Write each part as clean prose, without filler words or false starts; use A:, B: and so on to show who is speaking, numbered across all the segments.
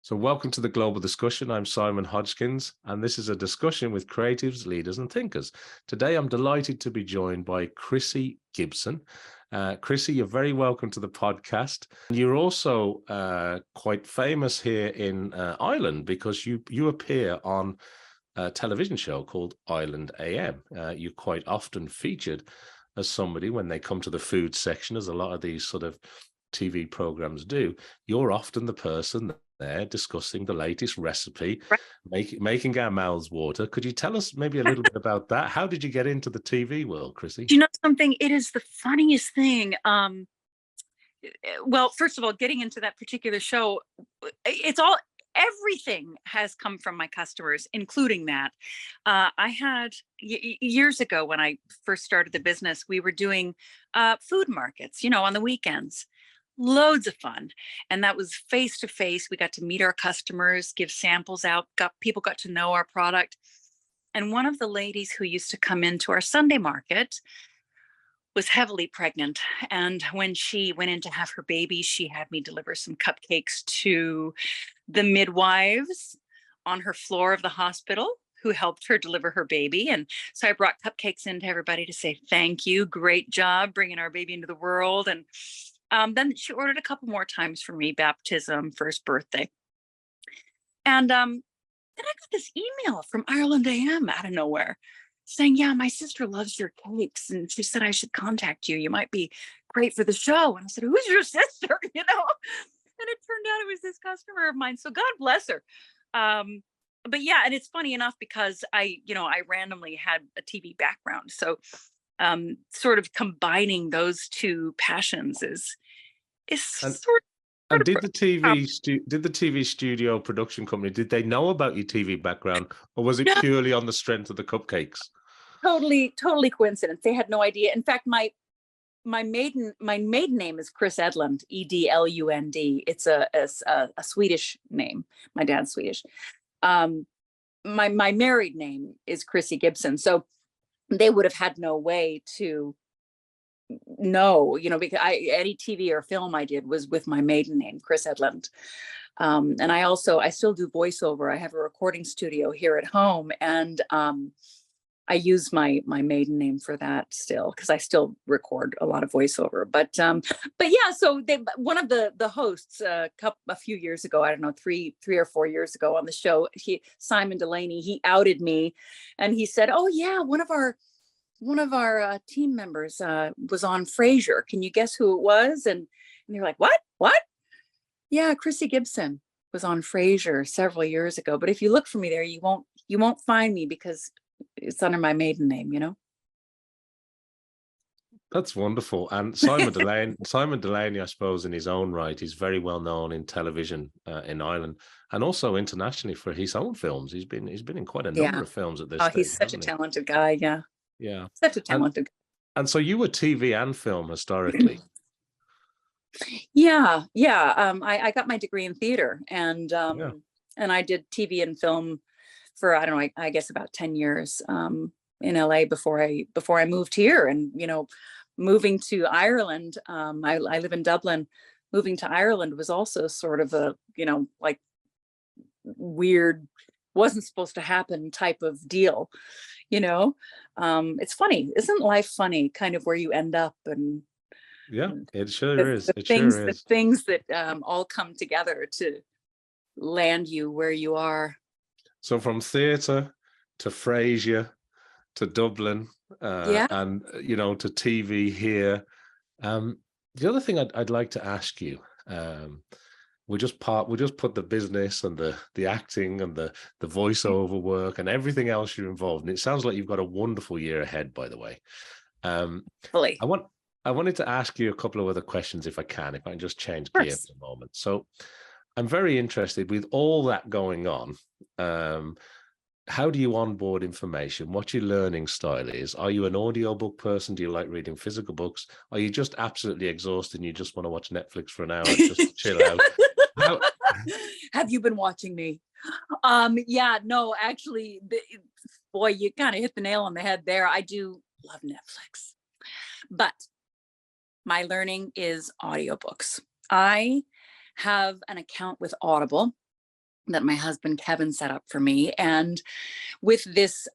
A: So welcome to the Global Discussion. I'm Simon Hodgkins, and this is a discussion with creatives, leaders, and thinkers. Today, I'm delighted to be joined by Krissy Gibson. Krissy, you're very welcome to the podcast. You're also quite famous here in Ireland because you appear on a television show called Ireland AM. You're quite often featured as somebody when they come to the food section, as a lot of these sort of TV programs do. You're often the person there discussing the latest recipe,
B: Right.
A: making our mouths water. Could you tell us maybe a little bit about that? How did you get into the TV world, Krissy?
B: Do you know something? It is the funniest thing. Well, first of all, getting into that particular show, it's all everything has come from my customers, including that. I had years ago when I first started the business, we were doing food markets, on the weekends. Loads of fun. And that was face to face. We got to meet our customers, give samples out, people got to know our product. And one of the ladies who used to come into our Sunday market was heavily pregnant. And when she went in to have her baby, she had me deliver some cupcakes to the midwives on her floor of the hospital who helped her deliver her baby. And so I brought cupcakes in to everybody to say, thank you, great job bringing our baby into the world. And then she ordered a couple more times for me, baptism, first birthday. And then I got this email from Ireland AM out of nowhere saying, yeah, my sister loves your cakes. And she said I should contact you. You might be great for the show. And I said, who's your sister? And it turned out it was this customer of mine. So God bless her. But yeah, and it's funny enough because I randomly had a TV background. So sort of combining those two passions is
A: And
B: sort
A: and
B: of
A: did the TV studio production company, did they know about your TV background, or was it
B: no,
A: purely on the strength of the cupcakes?
B: totally coincidence. They had no idea. In fact, my maiden name is Chris Edlund, Edlund. It's a Swedish name. My dad's Swedish. My married name is Krissy Gibson. So they would have had no way to know, because any TV or film I did was with my maiden name, Chris Edlund. And I still do voiceover. I have a recording studio here at home, and I use my maiden name for that still because I still record a lot of voiceover. But yeah, so one of the hosts a few years ago, I don't know, three or 4 years ago on the show, Simon Delaney, he outed me, and he said, "Oh yeah, one of our team members was on Frasier. Can you guess who it was?" And they're like, "What? What?" "Yeah, Krissy Gibson was on Frasier several years ago. But if you look for me there, you won't find me because it's under my maiden name."
A: That's wonderful. And Simon Delaney, I suppose, in his own right, is very well known in television in Ireland and also internationally for his own films. He's been in quite a number
B: Yeah.
A: of films at this
B: Oh,
A: stage,
B: he's such a
A: hasn't he?
B: talented guy. Yeah,
A: Yeah.
B: such a
A: And
B: talented.
A: and so you were TV and film historically.
B: Yeah, yeah. I got my degree in theater, and
A: Yeah.
B: I did TV and film for, I don't know, I guess about 10 years in LA before I moved here. And moving to Ireland, I live in Dublin. Moving to Ireland was also sort of a like weird, wasn't supposed to happen type of deal. It's funny, isn't life funny? Kind of where you end up, and
A: Yeah, it sure
B: the,
A: is.
B: the
A: It
B: things
A: sure
B: the
A: is.
B: things that all come together to land you where you are.
A: So from theatre to Frasier to Dublin,
B: Yeah.
A: and to TV here. Um, the other thing I'd like to ask you, um, we'll just put the business and the acting and the voiceover work and everything else you're involved in. It sounds like you've got a wonderful year ahead, by the way. Um,
B: Fully.
A: I wanted to ask you a couple of other questions if I can just change
B: Of
A: gear
B: course.
A: for a moment. So I'm very interested with all that going on. How do you onboard information? What your learning style is? Are you an audiobook person? Do you like reading physical books? Are you just absolutely exhausted and you just want to watch Netflix for an hour just to chill out? How?
B: Have you been watching me? Yeah, no, actually, boy, you kind of hit the nail on the head there. I do love Netflix, but my learning is audiobooks. I have an account with Audible, that my husband Kevin set up for me. And with this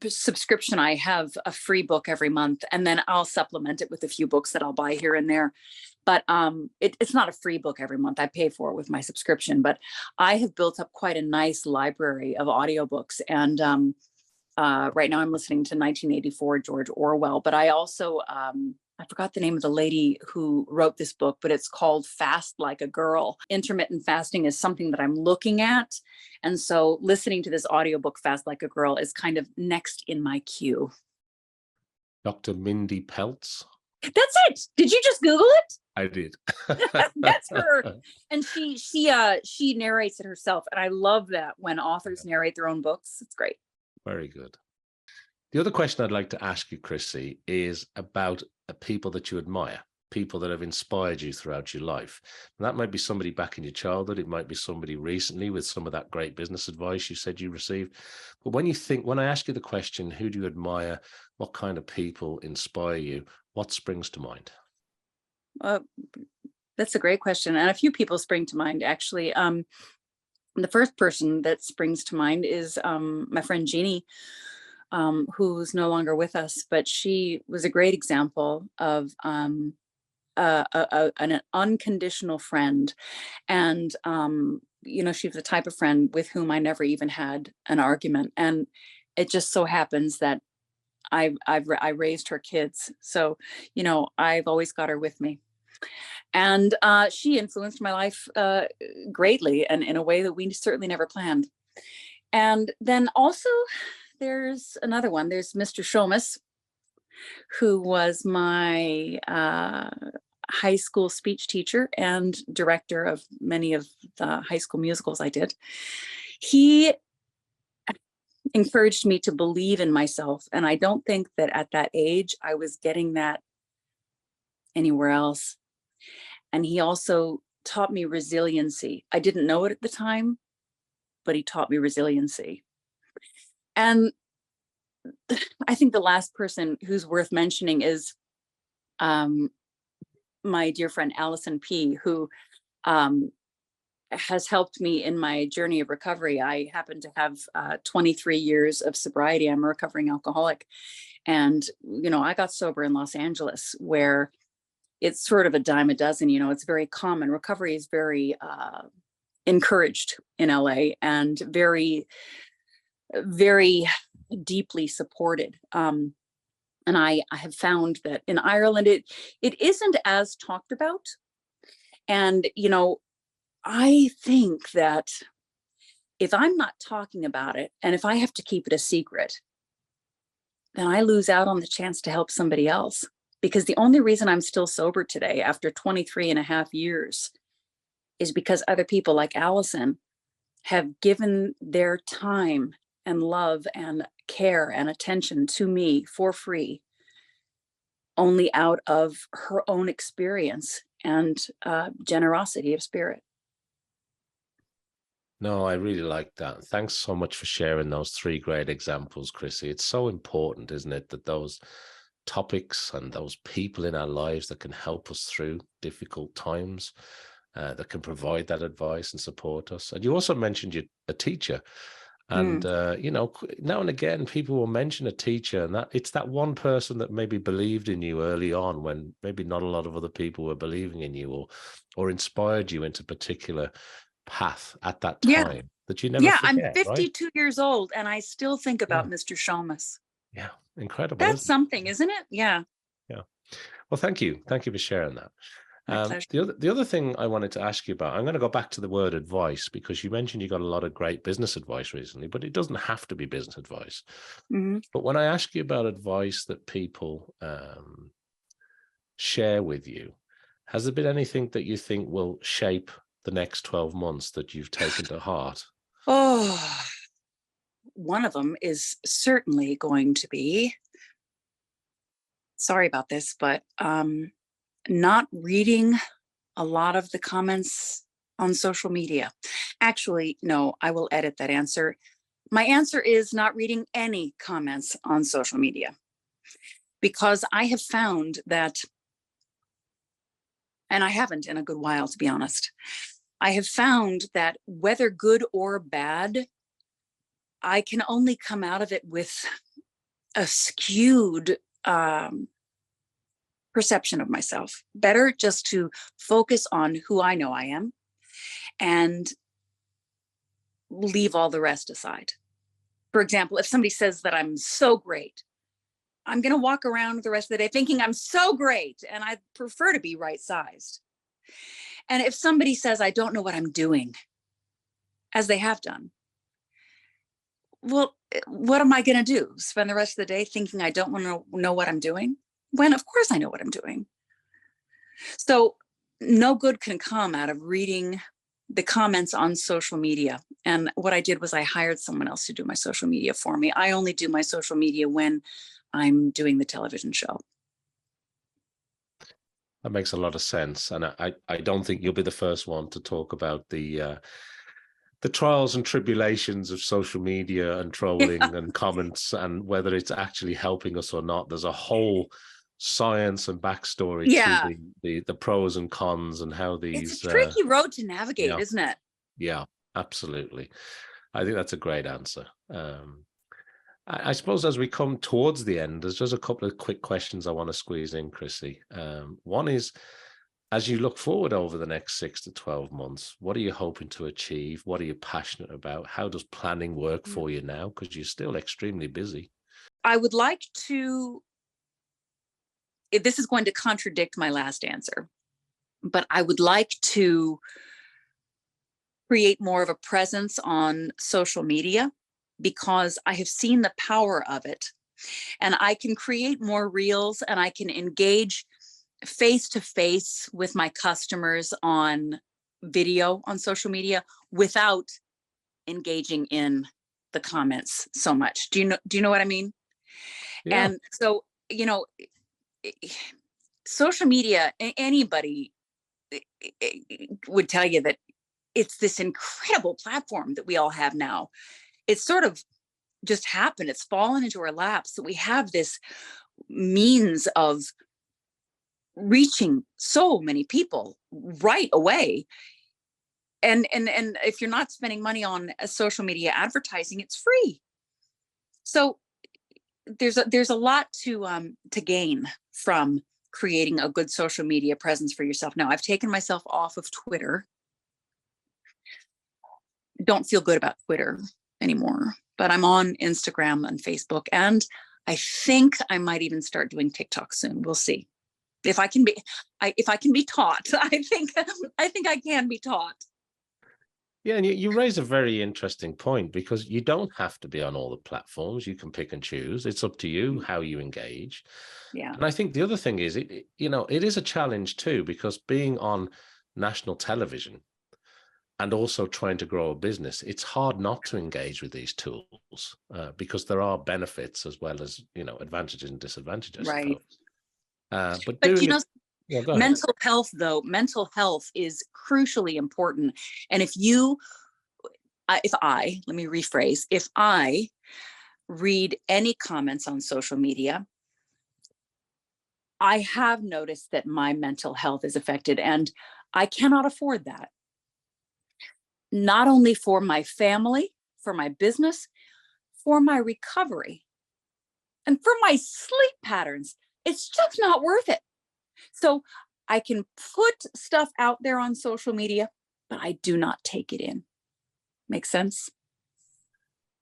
B: subscription, I have a free book every month, and then I'll supplement it with a few books that I'll buy here and there. But it's not a free book every month. I pay for it with my subscription, but I have built up quite a nice library of audiobooks. And right now I'm listening to 1984, George Orwell, but I also, I forgot the name of the lady who wrote this book, but it's called Fast Like a Girl. Intermittent fasting is something that I'm looking at. And so listening to this audiobook, Fast Like a Girl, is kind of next in my queue.
A: Dr. Mindy Peltz.
B: That's it. Did you just Google it?
A: I did.
B: That's her. And she narrates it herself. And I love that when authors narrate their own books. It's great.
A: Very good. The other question I'd like to ask you, Krissy, is about people that you admire, people that have inspired you throughout your life. And that might be somebody back in your childhood. It might be somebody recently with some of that great business advice you said you received. But when I ask you the question, who do you admire? What kind of people inspire you? What springs to mind?
B: That's a great question. And a few people spring to mind, actually. The first person that springs to mind is my friend Jeannie, who's no longer with us, but she was a great example of an unconditional friend. And, she's the type of friend with whom I never even had an argument. And it just so happens that I raised her kids. So, I've always got her with me. And she influenced my life greatly, and in a way that we certainly never planned. And then also there's another one. There's Mr. Shomas, who was my high school speech teacher and director of many of the high school musicals I did. He encouraged me to believe in myself. And I don't think that at that age I was getting that anywhere else. And he also taught me resiliency. I didn't know it at the time, but he taught me resiliency. And I think the last person who's worth mentioning is my dear friend Allison P., who has helped me in my journey of recovery. I happen to have 23 years of sobriety. I'm a recovering alcoholic. And, I got sober in Los Angeles, where it's sort of a dime a dozen. It's very common. Recovery is very encouraged in LA, and very, very deeply supported. And I have found that in Ireland, it isn't as talked about. And, I think that if I'm not talking about it, and if I have to keep it a secret, then I lose out on the chance to help somebody else. Because the only reason I'm still sober today after 23 and a half years is because other people like Allison have given their time and love and care and attention to me for free, only out of her own experience and generosity of spirit.
A: No, I really like that. Thanks so much for sharing those three great examples, Krissy. It's so important, isn't it, that those topics and those people in our lives that can help us through difficult times, that can provide that advice and support us. And you also mentioned you're a teacher. And, now and again, people will mention a teacher, and that it's that one person that maybe believed in you early on when maybe not a lot of other people were believing in you, or inspired you into a particular path at that time that you never forget.
B: I'm 52 years old, and I still think about Mr. Shomas.
A: Yeah, incredible.
B: That's something, isn't it? Yeah.
A: Well, thank you for sharing that.
B: My pleasure.
A: The other thing I wanted to ask you about, I'm going to go back to the word advice, because you mentioned you got a lot of great business advice recently, but it doesn't have to be business advice.
B: Mm-hmm.
A: But when I ask you about advice that people share with you, has there been anything that you think will shape the next 12 months that you've taken to heart?
B: Oh, one of them is certainly going to be, sorry about this, but not reading a lot of the comments on social media. Actually, no, I will edit that answer. My answer is not reading any comments on social media, because I have found that, and I haven't in a good while, to be honest, I have found that whether good or bad, I can only come out of it with a skewed perception of myself. Better just to focus on who I know I am and leave all the rest aside. For example, if somebody says that I'm so great, I'm going to walk around the rest of the day thinking I'm so great, and I prefer to be right-sized. And if somebody says I don't know what I'm doing, as they have done, well, what am I going to do? Spend the rest of the day thinking I don't want to know what I'm doing? When of course I know what I'm doing. So no good can come out of reading the comments on social media. And what I did was I hired someone else to do my social media for me. I only do my social media when I'm doing the television show.
A: That makes a lot of sense. And I don't think you'll be the first one to talk about the trials and tribulations of social media and trolling and comments, and whether it's actually helping us or not. There's a whole science and backstory to the pros and cons and how these.
B: It's a tricky road to navigate, isn't it?
A: Yeah, absolutely. I think that's a great answer. I suppose as we come towards the end, there's just a couple of quick questions I want to squeeze in, Krissy. One is, as you look forward over the next 6 to 12 months, what are you hoping to achieve? What are you passionate about? How does planning work for you now? Because you're still extremely busy.
B: I would like to, this is going to contradict my last answer, but I would like to create more of a presence on social media, because I have seen the power of it, and I can create more reels, and I can engage face to face with my customers on video on social media without engaging in the comments so much. Do you know what I mean? Yeah. And so, social media, anybody would tell you that it's this incredible platform that we all have now. It's sort of just happened. It's fallen into our laps that we have this means of reaching so many people right away. And if you're not spending money on social media advertising, it's free. So there's a lot to gain from creating a good social media presence for yourself. Now, I've taken myself off of Twitter. Don't feel good about Twitter anymore, but I'm on Instagram and Facebook, and I think I might even start doing TikTok soon. We'll see if I can be taught. I think I can be taught.
A: Yeah, and you raise a very interesting point, because you don't have to be on all the platforms. You can pick and choose. It's up to you how you engage. Yeah. And I think the other thing is, it is a challenge too, because being on national television and also trying to grow a business, it's hard not to engage with these tools because there are benefits as well as, advantages and disadvantages.
B: Right.
A: But
B: mental health, though, mental health is crucially important. And if I read any comments on social media, I have noticed that my mental health is affected, and I cannot afford that. Not only for my family, for my business, for my recovery, and for my sleep patterns. It's just not worth it. So I can put stuff out there on social media, but I do not take it in. Make sense?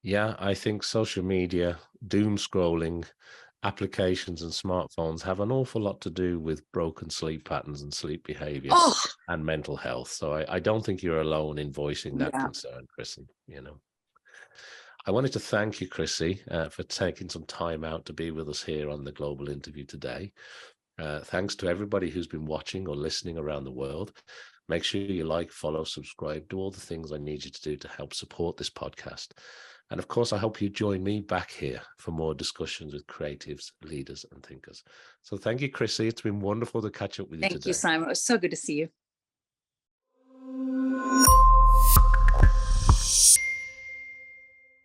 A: Yeah, I think social media, doom scrolling, applications and smartphones have an awful lot to do with broken sleep patterns and sleep behavior and mental health. So I don't think you're alone in voicing that concern, Krissy. I wanted to thank you, Krissy, for taking some time out to be with us here on the Global Interview today. Thanks to everybody who's been watching or listening around the world. Make sure you like, follow, subscribe, do all the things I need you to do to help support this podcast. And of course, I hope you join me back here for more discussions with creatives, leaders, and thinkers. So thank you, Krissy. It's been wonderful to catch up with you today.
B: Thank you, Simon. It was so good to see you.